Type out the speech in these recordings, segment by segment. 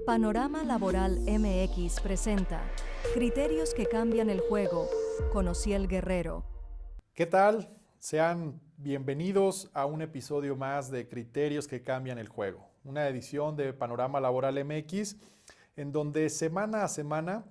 Panorama Laboral MX presenta Criterios que cambian el juego, con Osiel Guerrero. ¿Qué tal? Sean bienvenidos a un episodio más de Criterios que cambian el juego, una edición de Panorama Laboral MX en donde semana a semana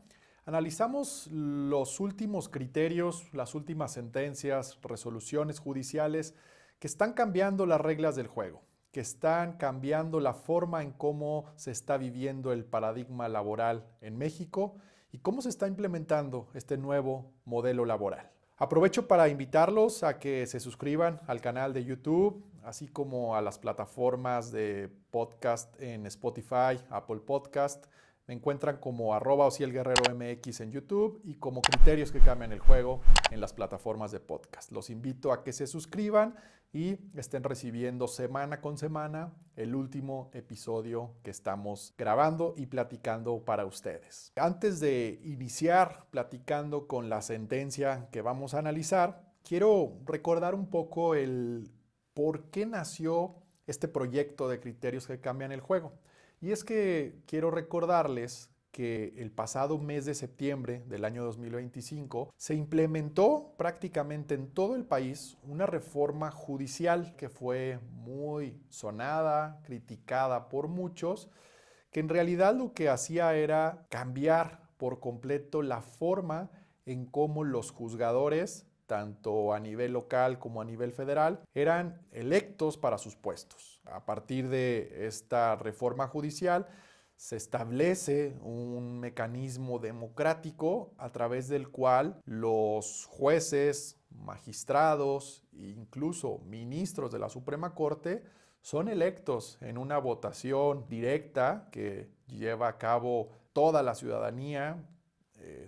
analizamos los últimos criterios, las últimas sentencias, resoluciones judiciales que están cambiando las reglas del juego, que están cambiando la forma en cómo se está viviendo el paradigma laboral en México y cómo se está implementando este nuevo modelo laboral. Aprovecho para invitarlos a que se suscriban al canal de YouTube, así como a las plataformas de podcast en Spotify, Apple Podcast. Me encuentran como @OsielGuerreroMX en YouTube y como Criterios que cambian el juego en las plataformas de podcast. Los invito a que se suscriban y estén recibiendo semana con semana el último episodio que estamos grabando y platicando para ustedes. Antes de iniciar platicando con la sentencia que vamos a analizar, quiero recordar un poco el por qué nació este proyecto de Criterios que cambian el juego. Y es que quiero recordarles que el pasado mes de septiembre del año 2025 se implementó prácticamente en todo el país una reforma judicial que fue muy sonada, criticada por muchos, que en realidad lo que hacía era cambiar por completo la forma en cómo los juzgadores, tanto a nivel local como a nivel federal, eran electos para sus puestos. A partir de esta reforma judicial se establece un mecanismo democrático a través del cual los jueces, magistrados e incluso ministros de la Suprema Corte son electos en una votación directa que lleva a cabo toda la ciudadanía.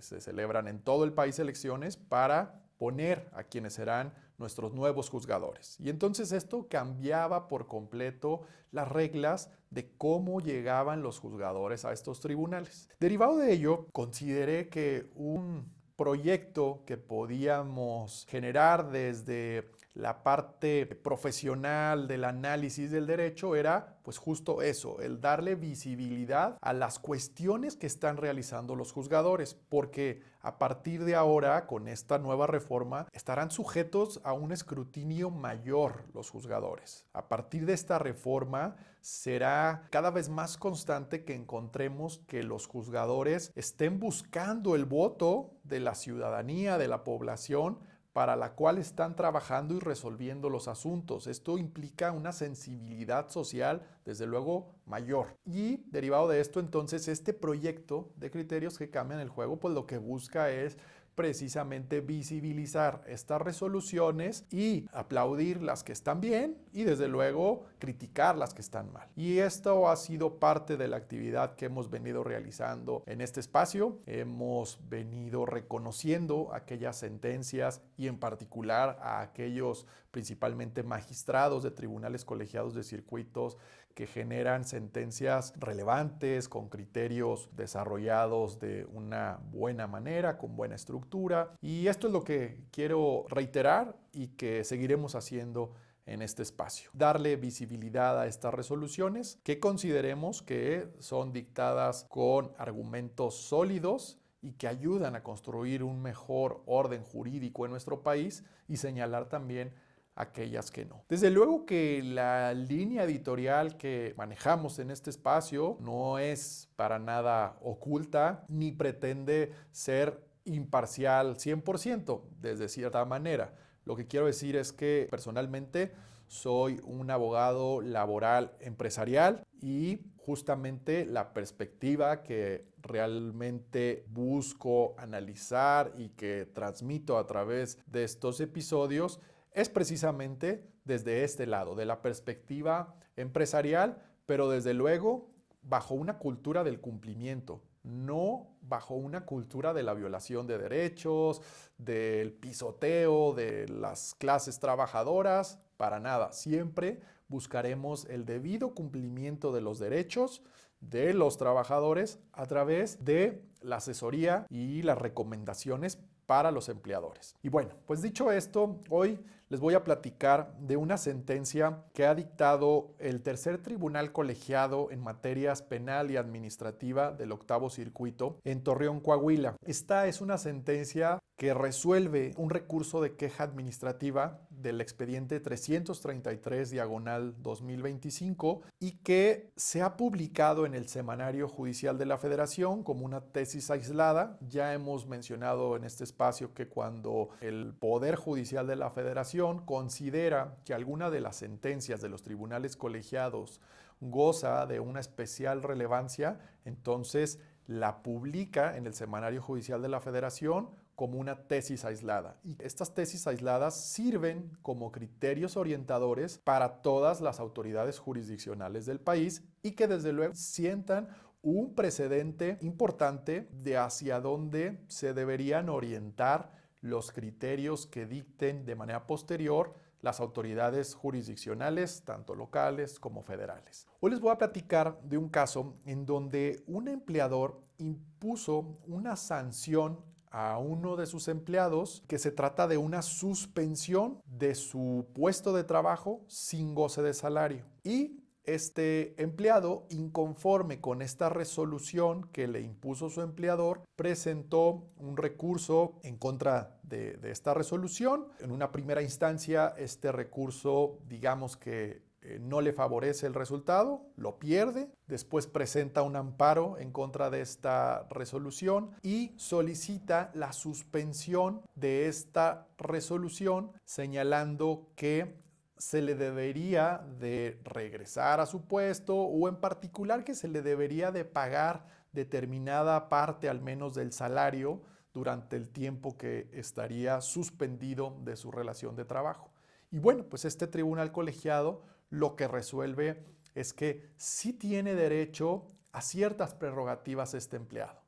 Se celebran en todo el país elecciones para poner a quienes serán nuestros nuevos juzgadores. Y entonces esto cambiaba por completo las reglas de cómo llegaban los juzgadores a estos tribunales. Derivado de ello, consideré que un proyecto que podíamos generar desde la parte profesional del análisis del derecho era pues justo eso, el darle visibilidad a las cuestiones que están realizando los juzgadores, porque a partir de ahora, con esta nueva reforma, estarán sujetos a un escrutinio mayor los juzgadores. A partir de esta reforma, será cada vez más constante que encontremos que los juzgadores estén buscando el voto de la ciudadanía, de la población, para la cual están trabajando y resolviendo los asuntos. Esto implica una sensibilidad social, desde luego, mayor. Y derivado de esto, entonces, este proyecto de criterios que cambian el juego, pues lo que busca es precisamente visibilizar estas resoluciones y aplaudir las que están bien y desde luego criticar las que están mal. Y esto ha sido parte de la actividad que hemos venido realizando en este espacio. Hemos venido reconociendo aquellas sentencias y en particular a aquellos principalmente magistrados de tribunales colegiados de circuitos que generan sentencias relevantes, con criterios desarrollados de una buena manera, con buena estructura. Y esto es lo que quiero reiterar y que seguiremos haciendo en este espacio. Darle visibilidad a estas resoluciones que consideremos que son dictadas con argumentos sólidos y que ayudan a construir un mejor orden jurídico en nuestro país y señalar también aquellas que no. Desde luego que la línea editorial que manejamos en este espacio no es para nada oculta ni pretende ser imparcial 100%, desde cierta manera. Lo que quiero decir es que personalmente soy un abogado laboral empresarial y justamente la perspectiva que realmente busco analizar y que transmito a través de estos episodios es precisamente desde este lado, de la perspectiva empresarial, pero desde luego bajo una cultura del cumplimiento, no bajo una cultura de la violación de derechos, del pisoteo de las clases trabajadoras, para nada. Siempre buscaremos el debido cumplimiento de los derechos de los trabajadores a través de la asesoría y las recomendaciones para los empleadores. Y bueno, pues dicho esto, hoy les voy a platicar de una sentencia que ha dictado el tercer tribunal colegiado en materias penal y administrativa del octavo circuito en Torreón, Coahuila. Esta es una sentencia que resuelve un recurso de queja administrativa del expediente 333/2025 y que se ha publicado en el Semanario Judicial de la Federación como una tesis aislada. Ya hemos mencionado en este espacio que cuando el Poder Judicial de la Federación considera que alguna de las sentencias de los tribunales colegiados goza de una especial relevancia, entonces la publica en el Semanario Judicial de la Federación como una tesis aislada. Y estas tesis aisladas sirven como criterios orientadores para todas las autoridades jurisdiccionales del país y que desde luego sientan un precedente importante de hacia dónde se deberían orientar los criterios que dicten de manera posterior las autoridades jurisdiccionales, tanto locales como federales. Hoy les voy a platicar de un caso en donde un empleador impuso una sanción a uno de sus empleados, que se trata de una suspensión de su puesto de trabajo sin goce de salario. Y este empleado, inconforme con esta resolución que le impuso su empleador, presentó un recurso en contra de esta resolución. En una primera instancia, este recurso, digamos que no le favorece el resultado, lo pierde, después presenta un amparo en contra de esta resolución y solicita la suspensión de esta resolución, señalando que se le debería de regresar a su puesto o en particular que se le debería de pagar determinada parte al menos del salario durante el tiempo que estaría suspendido de su relación de trabajo. Y bueno, pues este tribunal colegiado lo que resuelve es que sí tiene derecho a ciertas prerrogativas este empleado.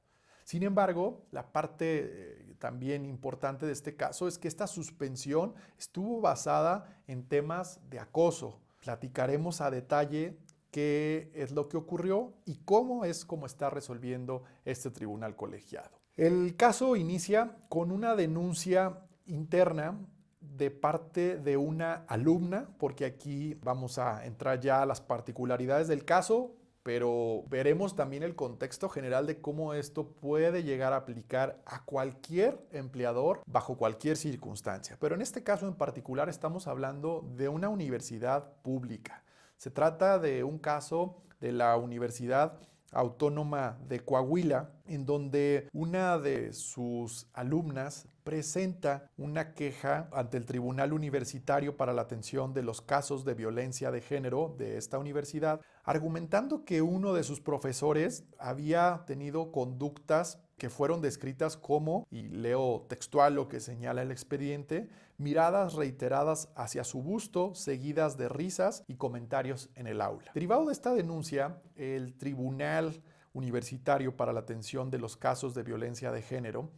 Sin embargo, la parte también importante de este caso es que esta suspensión estuvo basada en temas de acoso. Platicaremos a detalle qué es lo que ocurrió y cómo está resolviendo este tribunal colegiado. El caso inicia con una denuncia interna de parte de una alumna, porque aquí vamos a entrar ya a las particularidades del caso, pero veremos también el contexto general de cómo esto puede llegar a aplicar a cualquier empleador bajo cualquier circunstancia. Pero en este caso en particular estamos hablando de una universidad pública. Se trata de un caso de la Universidad Autónoma de Coahuila, en donde una de sus alumnas presenta una queja ante el Tribunal Universitario para la Atención de los Casos de Violencia de Género de esta universidad, argumentando que uno de sus profesores había tenido conductas que fueron descritas como, y leo textual lo que señala el expediente, miradas reiteradas hacia su busto, seguidas de risas y comentarios en el aula. Derivado de esta denuncia, el Tribunal Universitario para la Atención de los Casos de Violencia de Género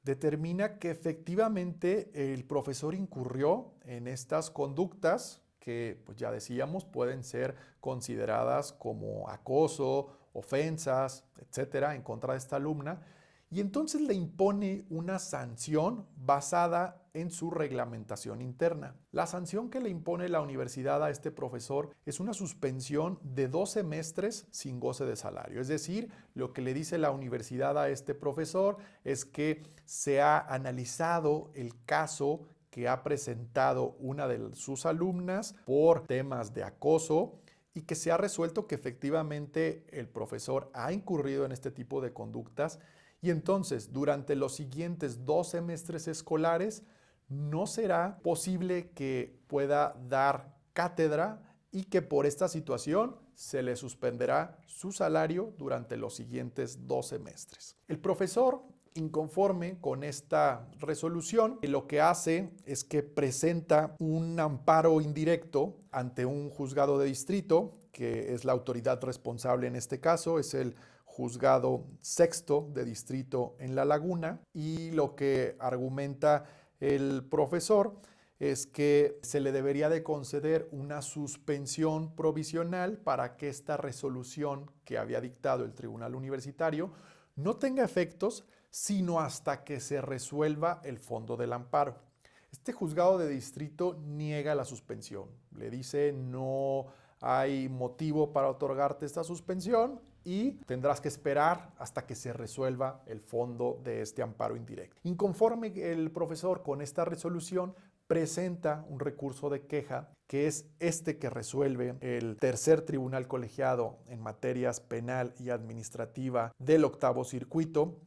determina que efectivamente el profesor incurrió en estas conductas que, pues ya decíamos, pueden ser consideradas como acoso, ofensas, etcétera, en contra de esta alumna, y entonces le impone una sanción basada en su reglamentación interna. La sanción que le impone la universidad a este profesor es una suspensión de 2 semestres sin goce de salario. Es decir, lo que le dice la universidad a este profesor es que se ha analizado el caso que ha presentado una de sus alumnas por temas de acoso y que se ha resuelto que efectivamente el profesor ha incurrido en este tipo de conductas y entonces durante los siguientes 2 semestres escolares no será posible que pueda dar cátedra y que por esta situación se le suspenderá su salario durante los siguientes 2 semestres. El profesor, inconforme con esta resolución, lo que hace es que presenta un amparo indirecto ante un juzgado de distrito, que es la autoridad responsable en este caso, es el Juzgado Sexto de Distrito en La Laguna, y lo que argumenta el profesor es que se le debería de conceder una suspensión provisional para que esta resolución que había dictado el Tribunal Universitario no tenga efectos sino hasta que se resuelva el fondo del amparo. Este juzgado de distrito niega la suspensión, le dice no hay motivo para otorgarte esta suspensión y tendrás que esperar hasta que se resuelva el fondo de este amparo indirecto. Inconforme el profesor con esta resolución, presenta un recurso de queja, que es este que resuelve el tercer tribunal colegiado en materias penal y administrativa del octavo circuito,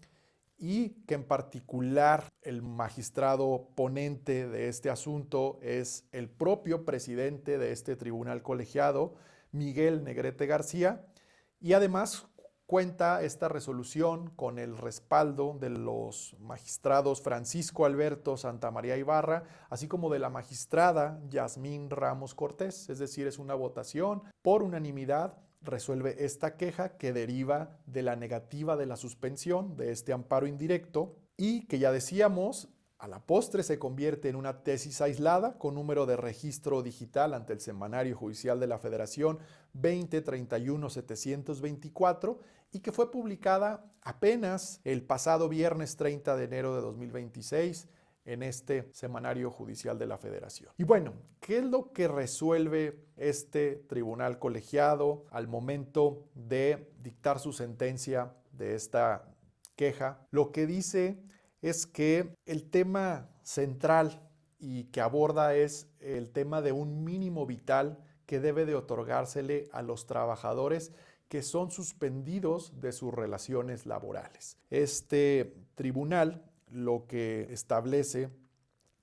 y que en particular el magistrado ponente de este asunto es el propio presidente de este tribunal colegiado, Miguel Negrete García, y además cuenta esta resolución con el respaldo de los magistrados Francisco Alberto Santamaría Ibarra, así como de la magistrada Yasmín Ramos Cortés, es decir, es una votación por unanimidad. Resuelve esta queja que deriva de la negativa de la suspensión de este amparo indirecto y que ya decíamos, a la postre se convierte en una tesis aislada con número de registro digital ante el Semanario Judicial de la Federación 20-31-724 y que fue publicada apenas el pasado viernes 30 de enero de 2026 en este Semanario Judicial de la Federación. Y bueno, ¿qué es lo que resuelve este tribunal colegiado al momento de dictar su sentencia de esta queja? Lo que dice es que el tema central y que aborda es el tema de un mínimo vital que debe de otorgársele a los trabajadores que son suspendidos de sus relaciones laborales. Este tribunal lo que establece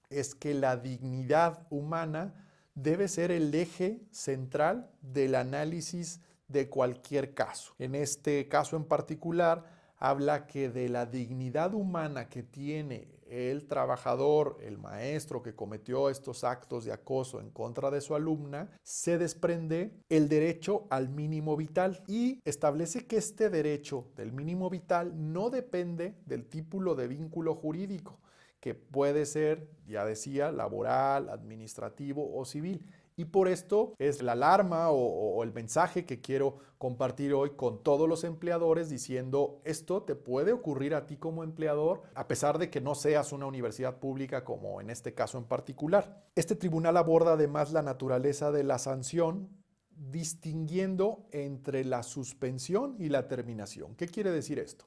es que la dignidad humana debe ser el eje central del análisis de cualquier caso. En este caso en particular, habla que de la dignidad humana que tiene el trabajador, el maestro que cometió estos actos de acoso en contra de su alumna, se desprende el derecho al mínimo vital y establece que este derecho del mínimo vital no depende del título de vínculo jurídico, que puede ser, ya decía, laboral, administrativo o civil. Y por esto es la alarma o el mensaje que quiero compartir hoy con todos los empleadores diciendo esto te puede ocurrir a ti como empleador a pesar de que no seas una universidad pública como en este caso en particular. Este tribunal aborda además la naturaleza de la sanción distinguiendo entre la suspensión y la terminación. ¿Qué quiere decir esto?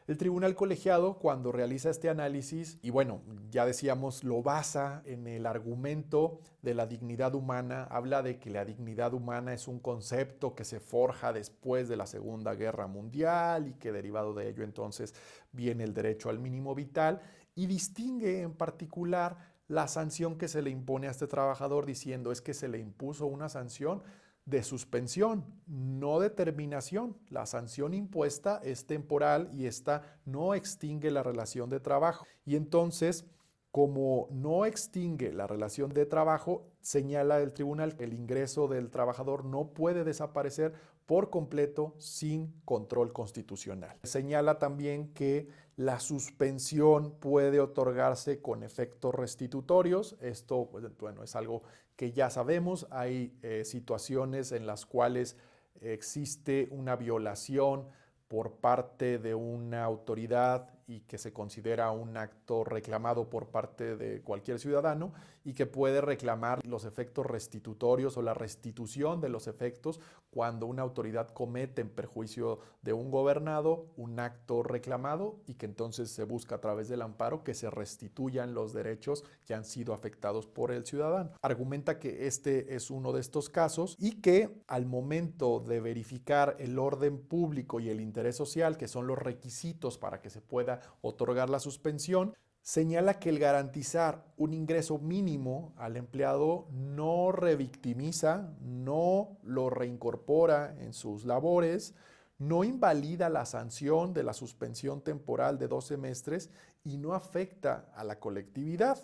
El tribunal colegiado, cuando realiza este análisis, y bueno, ya decíamos, lo basa en el argumento de la dignidad humana, habla de que la dignidad humana es un concepto que se forja después de la Segunda Guerra Mundial y que derivado de ello entonces viene el derecho al mínimo vital y distingue en particular la sanción que se le impone a este trabajador diciendo es que se le impuso una sanción de suspensión, no de terminación. La sanción impuesta es temporal y esta no extingue la relación de trabajo. Y entonces, como no extingue la relación de trabajo, señala el tribunal que el ingreso del trabajador no puede desaparecer por completo sin control constitucional. Señala también que la suspensión puede otorgarse con efectos restitutorios. Esto, bueno, es algo que ya sabemos. Hay situaciones en las cuales existe una violación por parte de una autoridad y que se considera un acto reclamado por parte de cualquier ciudadano y que puede reclamar los efectos restitutorios o la restitución de los efectos cuando una autoridad comete en perjuicio de un gobernado un acto reclamado y que entonces se busca a través del amparo que se restituyan los derechos que han sido afectados por el ciudadano. Argumenta que este es uno de estos casos y que al momento de verificar el orden público y el interés social, que son los requisitos para que se pueda otorgar la suspensión, señala que el garantizar un ingreso mínimo al empleado no revictimiza, no lo reincorpora en sus labores, no invalida la sanción de la suspensión temporal de 2 semestres y no afecta a la colectividad.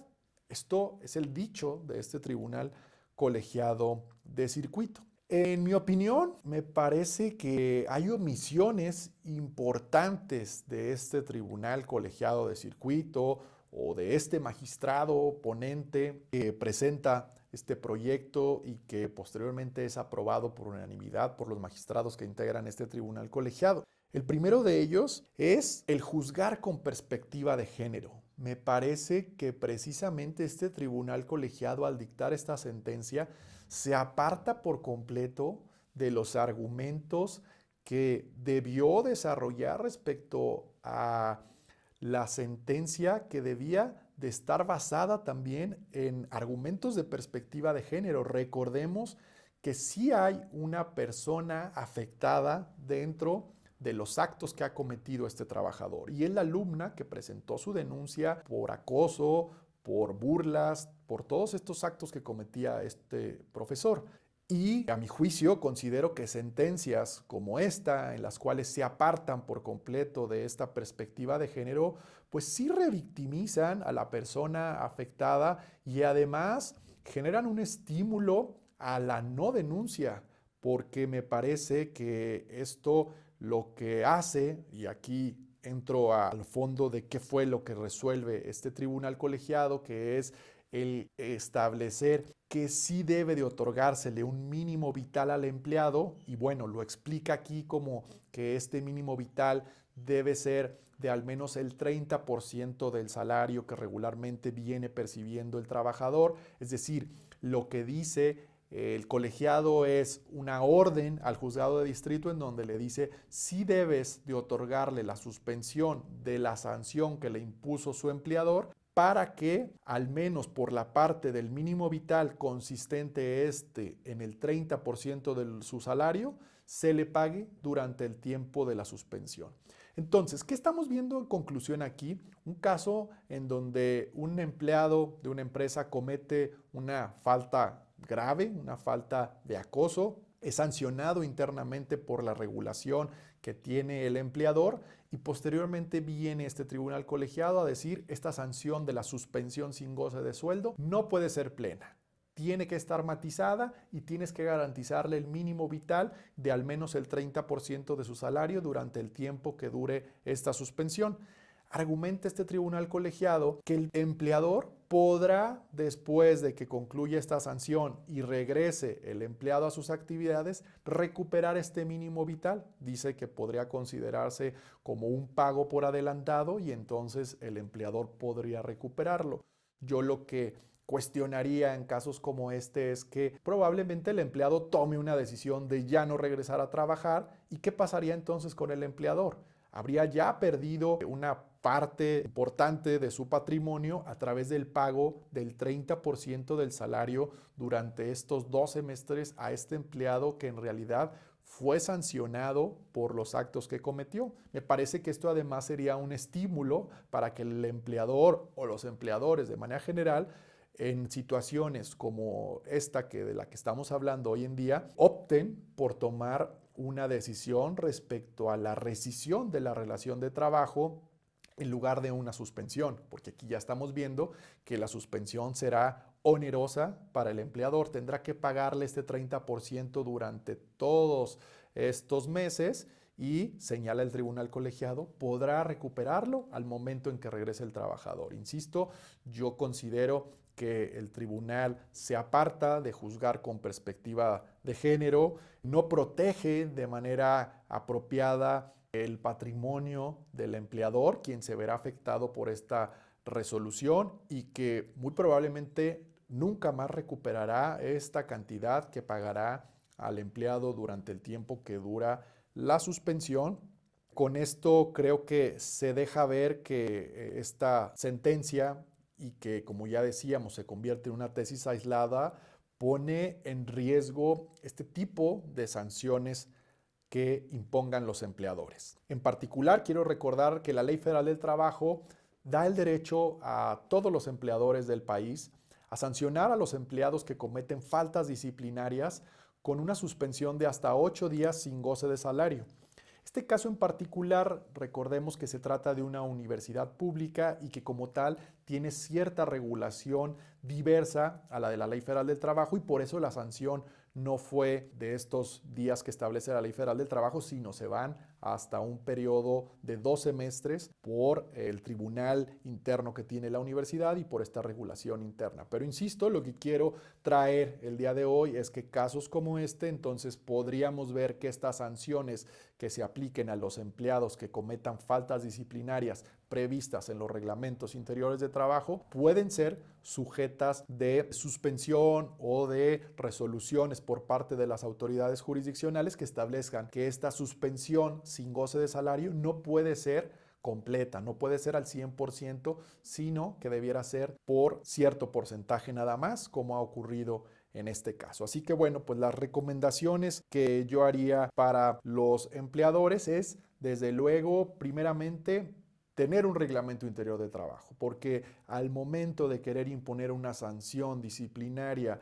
Esto es el dicho de este tribunal colegiado de circuito. En mi opinión, me parece que hay omisiones importantes de este tribunal colegiado de circuito o de este magistrado ponente que presenta este proyecto y que posteriormente es aprobado por unanimidad por los magistrados que integran este tribunal colegiado. El primero de ellos es el juzgar con perspectiva de género. Me parece que precisamente este tribunal colegiado, al dictar esta sentencia, se aparta por completo de los argumentos que debió desarrollar respecto a la sentencia, que debía de estar basada también en argumentos de perspectiva de género. Recordemos que sí hay una persona afectada dentro de los actos que ha cometido este trabajador, y es la alumna que presentó su denuncia por acoso, por burlas, por todos estos actos que cometía este profesor. Y a mi juicio considero que sentencias como esta, en las cuales se apartan por completo de esta perspectiva de género, pues sí revictimizan a la persona afectada y además generan un estímulo a la no denuncia, porque me parece que esto lo que hace, y aquí entro al fondo de qué fue lo que resuelve este tribunal colegiado, que es el establecer que sí debe de otorgársele un mínimo vital al empleado, y bueno, lo explica aquí como que este mínimo vital debe ser de al menos el 30% del salario que regularmente viene percibiendo el trabajador. Es decir, lo que dice el colegiado es una orden al juzgado de distrito en donde le dice si debes de otorgarle la suspensión de la sanción que le impuso su empleador, para que al menos por la parte del mínimo vital consistente en el 30% de su salario, se le pague durante el tiempo de la suspensión. Entonces, ¿qué estamos viendo en conclusión aquí? Un caso en donde un empleado de una empresa comete una falta grave, una falta de acoso, es sancionado internamente por la regulación que tiene el empleador, y posteriormente viene este tribunal colegiado a decir esta sanción de la suspensión sin goce de sueldo no puede ser plena. Tiene que estar matizada y tienes que garantizarle el mínimo vital de al menos el 30% de su salario durante el tiempo que dure esta suspensión. Argumenta este tribunal colegiado que el empleador podrá, después de que concluya esta sanción y regrese el empleado a sus actividades, recuperar este mínimo vital. Dice que podría considerarse como un pago por adelantado y entonces el empleador podría recuperarlo. Yo lo que cuestionaría en casos como este es que probablemente el empleado tome una decisión de ya no regresar a trabajar. ¿Y qué pasaría entonces con el empleador? Habría ya perdido una parte importante de su patrimonio a través del pago del 30% del salario durante estos 2 semestres a este empleado que en realidad fue sancionado por los actos que cometió. Me parece que esto además sería un estímulo para que el empleador o los empleadores de manera general, en situaciones como esta de la que estamos hablando hoy en día, opten por tomar una decisión respecto a la rescisión de la relación de trabajo en lugar de una suspensión, porque aquí ya estamos viendo que la suspensión será onerosa para el empleador, tendrá que pagarle este 30% durante todos estos meses y, señala el tribunal colegiado, podrá recuperarlo al momento en que regrese el trabajador. Insisto, yo considero que el tribunal se aparta de juzgar con perspectiva de género, no protege de manera apropiada el patrimonio del empleador, quien se verá afectado por esta resolución y que muy probablemente nunca más recuperará esta cantidad que pagará al empleado durante el tiempo que dura la suspensión. Con esto creo que se deja ver que esta sentencia, y que como ya decíamos se convierte en una tesis aislada, pone en riesgo este tipo de sanciones que impongan los empleadores. En particular, quiero recordar que la Ley Federal del Trabajo da el derecho a todos los empleadores del país a sancionar a los empleados que cometen faltas disciplinarias con una suspensión de hasta 8 días sin goce de salario. Este caso en particular, recordemos que se trata de una universidad pública y que como tal tiene cierta regulación diversa a la de la Ley Federal del Trabajo, y por eso la sanción no fue de estos días que establece la Ley Federal del Trabajo, sino se van hasta un periodo de 2 semestres por el tribunal interno que tiene la universidad y por esta regulación interna. Pero insisto, lo que quiero traer el día de hoy es que casos como este, entonces podríamos ver que estas sanciones que se apliquen a los empleados que cometan faltas disciplinarias previstas en los reglamentos interiores de trabajo pueden ser sujetas de suspensión o de resoluciones por parte de las autoridades jurisdiccionales que establezcan que esta suspensión sin goce de salario no puede ser completa, no puede ser al 100%, sino que debiera ser por cierto porcentaje nada más, como ha ocurrido en este caso. Así que bueno, pues las recomendaciones que yo haría para los empleadores es, desde luego, primeramente, tener un reglamento interior de trabajo, porque al momento de querer imponer una sanción disciplinaria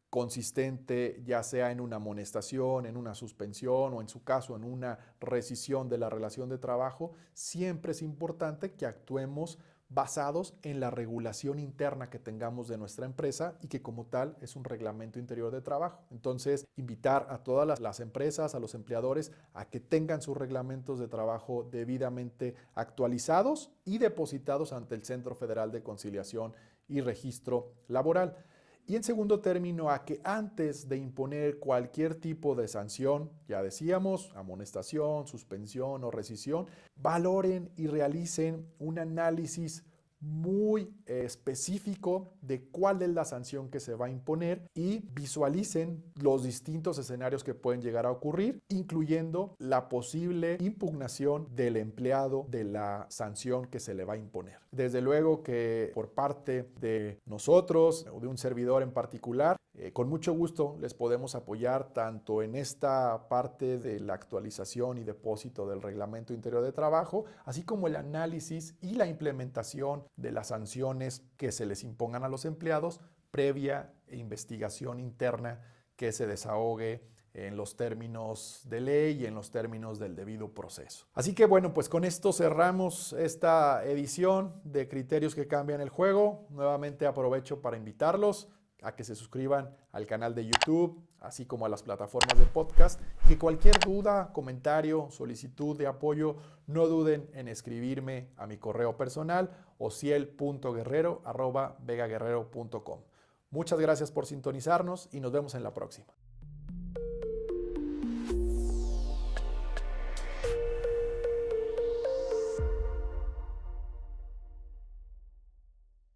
consistente, ya sea en una amonestación, en una suspensión o en su caso en una rescisión de la relación de trabajo, siempre es importante que actuemos basados en la regulación interna que tengamos de nuestra empresa y que como tal es un reglamento interior de trabajo. Entonces, invitar a todas las empresas, a los empleadores, a que tengan sus reglamentos de trabajo debidamente actualizados y depositados ante el Centro Federal de Conciliación y Registro Laboral. Y en segundo término, a que antes de imponer cualquier tipo de sanción, ya decíamos, amonestación, suspensión o rescisión, valoren y realicen un análisis muy específico de cuál es la sanción que se va a imponer y visualicen los distintos escenarios que pueden llegar a ocurrir, incluyendo la posible impugnación del empleado de la sanción que se le va a imponer. Desde luego que por parte de nosotros o de un servidor en particular, con mucho gusto les podemos apoyar tanto en esta parte de la actualización y depósito del Reglamento Interior de Trabajo, así como el análisis y la implementación de las sanciones que se les impongan a los empleados previa investigación interna que se desahogue en los términos de ley y en los términos del debido proceso. Así que bueno, pues con esto cerramos esta edición de Criterios que Cambian el Juego. Nuevamente aprovecho para invitarlos a que se suscriban al canal de YouTube, así como a las plataformas de podcast, y que cualquier duda, comentario, solicitud de apoyo, no duden en escribirme a mi correo personal ociel.guerrero@vegaguerrero.com. Muchas gracias por sintonizarnos y nos vemos en la próxima.